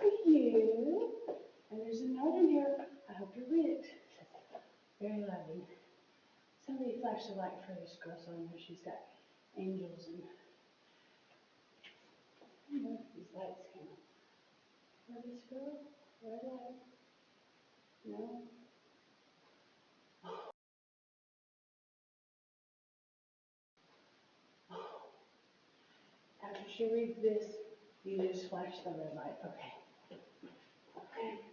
for you. And there's a note in here. I hope you read it. Very loving. Somebody flash the light for this girl so I know she's got angels and I don't know if these lights came on. For this girl? Red light? No? After she reads this, you just flash the red light. Okay. Okay.